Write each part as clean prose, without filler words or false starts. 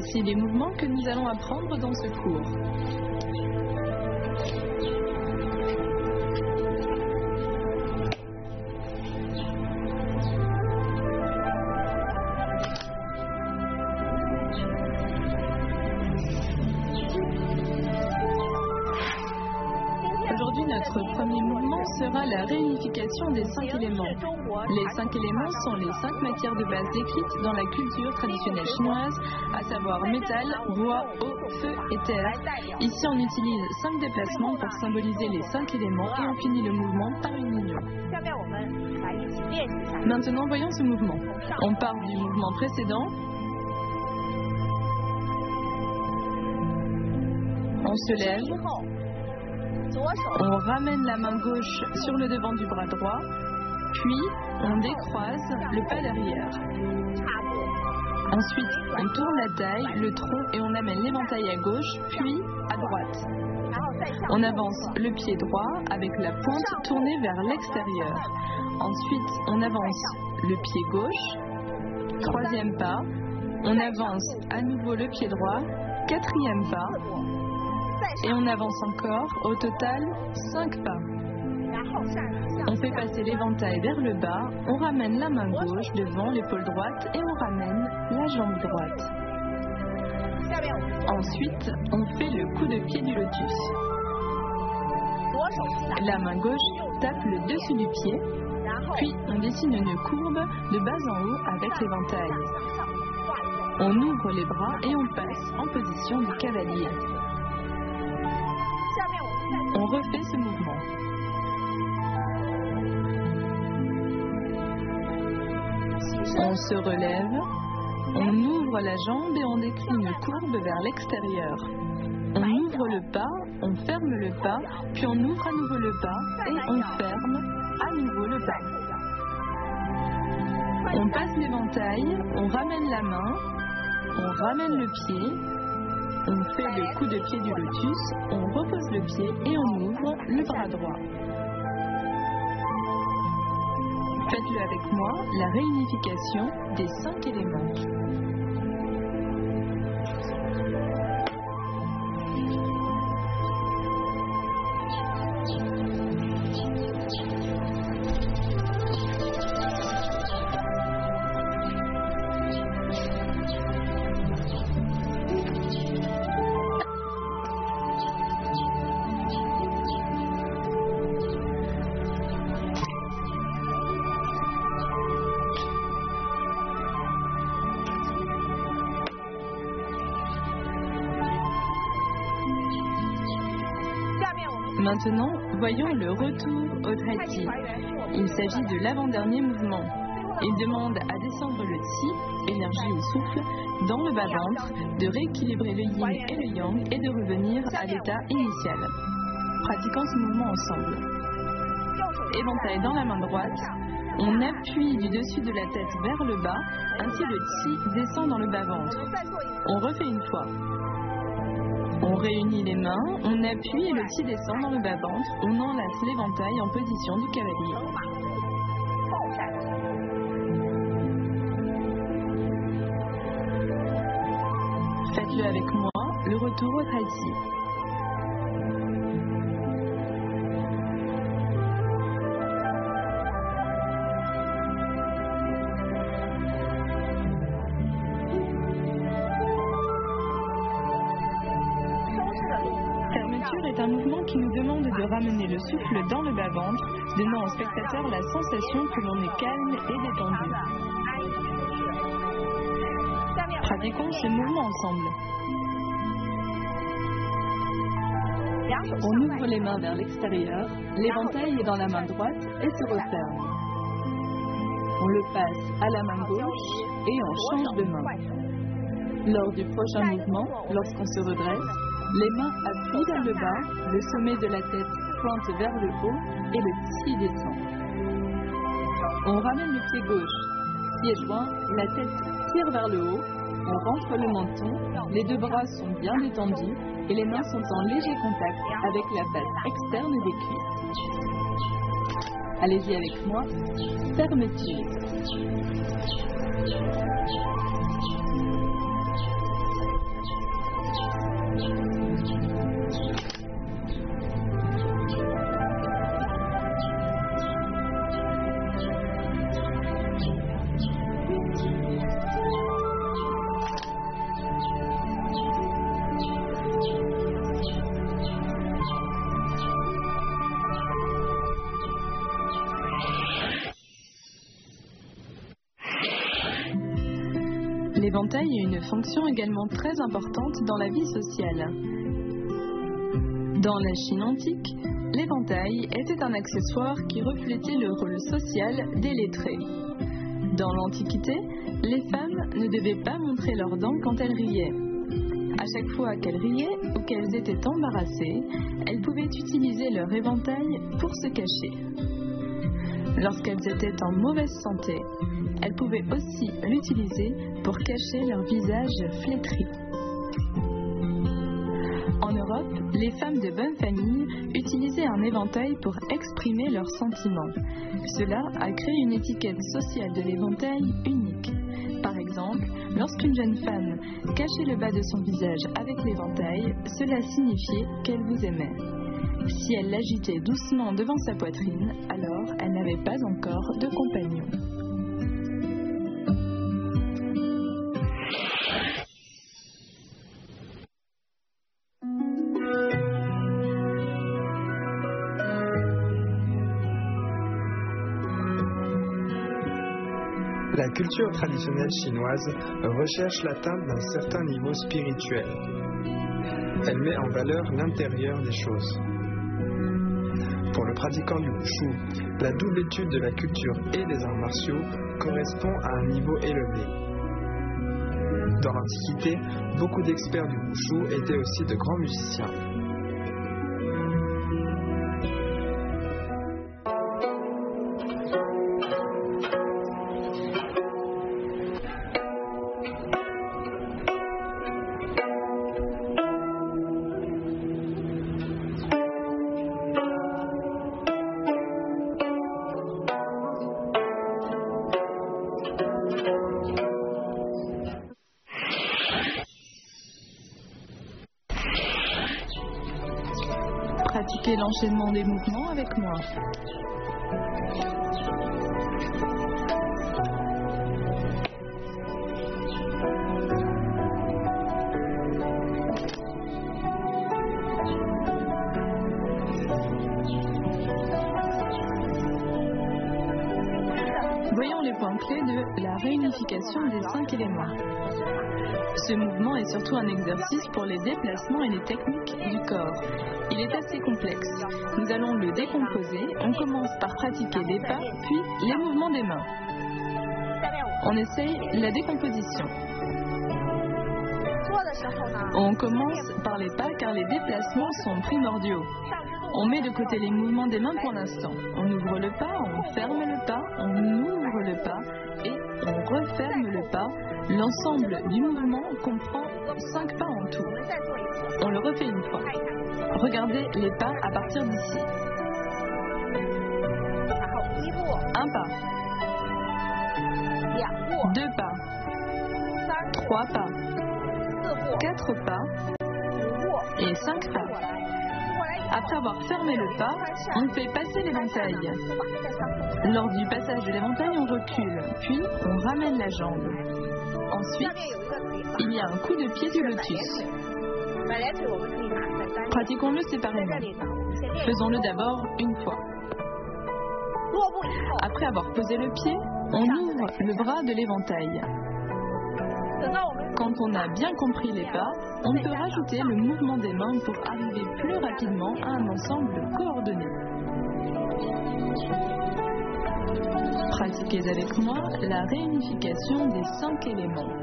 Voici les mouvements que nous allons apprendre dans ce cours. Aujourd'hui, notre premier mouvement sera la réunification des 5 éléments. Les 5 éléments sont les 5 matières de base décrites dans la culture traditionnelle chinoise, à savoir métal, bois, eau, feu et terre. Ici, on utilise 5 déplacements pour symboliser les 5 éléments et on finit le mouvement par une union. Maintenant, voyons ce mouvement. On part du mouvement précédent. On se lève. On ramène la main gauche sur le devant du bras droit, puis on décroise le pas derrière. Ensuite, on tourne la taille, le tronc et on amène l'éventail à gauche, puis à droite. On avance le pied droit avec la pointe tournée vers l'extérieur. Ensuite, on avance le pied gauche. Troisième pas, on avance à nouveau le pied droit. Quatrième pas. Et on avance encore, au total 5 pas. On fait passer l'éventail vers le bas, on ramène la main gauche devant l'épaule droite et on ramène la jambe droite. Ensuite, on fait le coup de pied du lotus. La main gauche tape le dessus du pied, puis on dessine une courbe de bas en haut avec l'éventail. On ouvre les bras et on passe en position du cavalier. On refait ce mouvement. On se relève, on ouvre la jambe et on décline une courbe vers l'extérieur. On ouvre le pas, on ferme le pas, puis on ouvre à nouveau le pas et on ferme à nouveau le pas. On passe l'éventail, on ramène la main, on ramène le pied. On fait le coup de pied du lotus, on repose le pied et on ouvre le bras droit. Faites-le avec moi, la réunification des 5 éléments. Maintenant, voyons le retour au Trai-Ti. Il s'agit de l'avant-dernier mouvement. Il demande à descendre le Qi, énergie ou souffle, dans le bas-ventre, de rééquilibrer le Yin et le Yang et de revenir à l'état initial. Pratiquons ce mouvement ensemble. Éventail dans la main droite, on appuie du dessus de la tête vers le bas, ainsi le Qi descend dans le bas-ventre. On refait une fois. On réunit les mains, on appuie et le Qi descend dans le bas-ventre, on enlace l'éventail en position du cavalier. Faites-le avec moi, le retour au Trai-Ti. Est un mouvement qui nous demande de ramener le souffle dans le bas-ventre, donnant au spectateur la sensation que l'on est calme et détendu. Pratiquons ce mouvement ensemble. On ouvre les mains vers l'extérieur, l'éventail est dans la main droite et se referme. On le passe à la main gauche et on change de main. Lors du prochain mouvement, lorsqu'on se redresse, les mains appuient vers le bas, le sommet de la tête pointe vers le haut et le Qi descend. On ramène le pied gauche, pied joint, la tête tire vers le haut, on rentre le menton, les 2 bras sont bien détendus et les mains sont en léger contact avec la face externe des cuisses. Allez-y avec moi, fermeture. L'éventail a une fonction également très importante dans la vie sociale. Dans la Chine antique, l'éventail était un accessoire qui reflétait le rôle social des lettrés. Dans l'Antiquité, les femmes ne devaient pas montrer leurs dents quand elles riaient. À chaque fois qu'elles riaient ou qu'elles étaient embarrassées, elles pouvaient utiliser leur éventail pour se cacher. Lorsqu'elles étaient en mauvaise santé, elles pouvaient aussi l'utiliser pour cacher leur visage flétri. En Europe, les femmes de bonne famille utilisaient un éventail pour exprimer leurs sentiments. Cela a créé une étiquette sociale de l'éventail unique. Par exemple, lorsqu'une jeune femme cachait le bas de son visage avec l'éventail, cela signifiait qu'elle vous aimait. Si elle l'agitait doucement devant sa poitrine, alors elle n'avait pas encore de compagnon. La culture traditionnelle chinoise recherche l'atteinte d'un certain niveau spirituel. Elle met en valeur l'intérieur des choses. Pour le pratiquant du wushu, la double étude de la culture et des arts martiaux correspond à un niveau élevé. Dans l'Antiquité, beaucoup d'experts du wushu étaient aussi de grands musiciens. Pratiquez l'enchaînement des mouvements avec moi. Voyons les points clés de la réunification des 5 éléments. Ce mouvement est surtout un exercice pour les déplacements et les techniques du corps. Il est assez complexe. Nous allons le décomposer. On commence par pratiquer les pas, puis les mouvements des mains. On essaye la décomposition. On commence par les pas car les déplacements sont primordiaux. On met de côté les mouvements des mains pour l'instant. On ouvre le pas, on ferme le pas, on ouvre le pas et on referme le pas. L'ensemble du mouvement comprend 5 pas en tout. On le refait une fois. Regardez les pas à partir d'ici. Un pas. 2 pas. 3 pas. 4 pas. Et 5 pas. Après avoir fermé le pas, on fait passer l'éventail. Lors du passage de l'éventail, on recule, puis on ramène la jambe. Ensuite, il y a un coup de pied du lotus. Pratiquons-le séparément. Faisons-le d'abord une fois. Après avoir posé le pied, on ouvre le bras de l'éventail. Quand on a bien compris les pas, on peut rajouter le mouvement des mains pour arriver plus rapidement à un ensemble coordonné. Pratiquez avec moi la réunification des 5 éléments.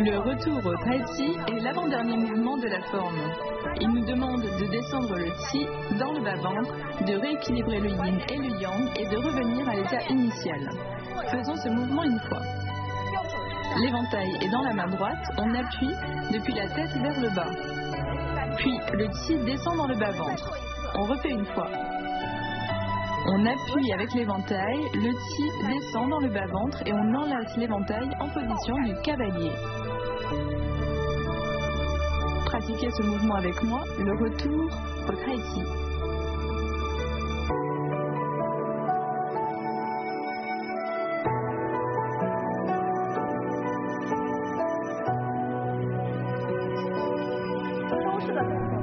Le retour au Tai Chi est l'avant-dernier mouvement de la forme. Il nous demande de descendre le Qi dans le bas-ventre, de rééquilibrer le Yin et le Yang et de revenir à l'état initial. Faisons ce mouvement une fois. L'éventail est dans la main droite, on appuie depuis la tête vers le bas. Puis le Qi descend dans le bas-ventre. On refait une fois. On appuie avec l'éventail, le chi descend dans le bas-ventre et on enlace l'éventail en position du cavalier. Pratiquez ce mouvement avec moi, le retour au tai chi.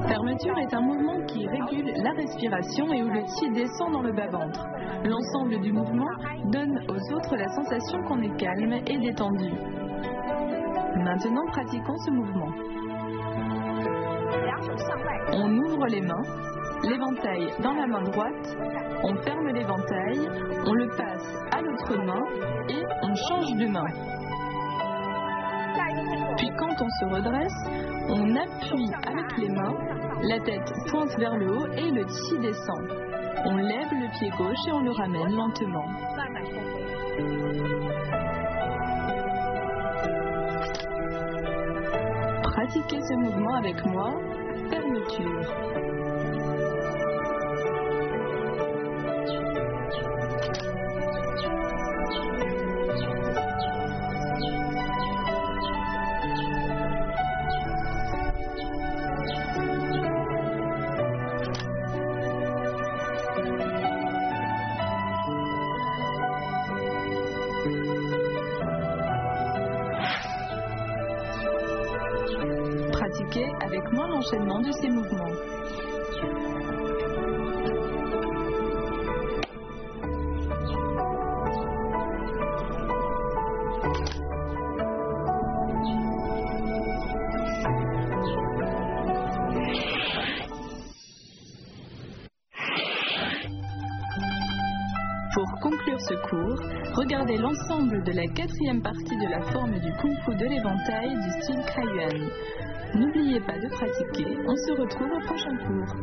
Fermeture est un mouvement qui régule la respiration et où le chi descend dans le bas-ventre. L'ensemble du mouvement donne aux autres la sensation qu'on est calme et détendu. Maintenant, pratiquons ce mouvement. On ouvre les mains, l'éventail dans la main droite, on ferme l'éventail, on le passe à l'autre main et on change de main. Puis quand on se redresse, on appuie avec les mains, la tête pointe vers le haut et le chi descend. On lève le pied gauche et on le ramène lentement. Pratiquez ce mouvement avec moi, fermeture. Pratiquez avec moi l'enchaînement de ces mouvements. Pour conclure ce cours, regardez l'ensemble de la 4e partie de la forme du Kung Fu de l'éventail du style Kaiyuan. N'oubliez pas de pratiquer, on se retrouve au prochain cours.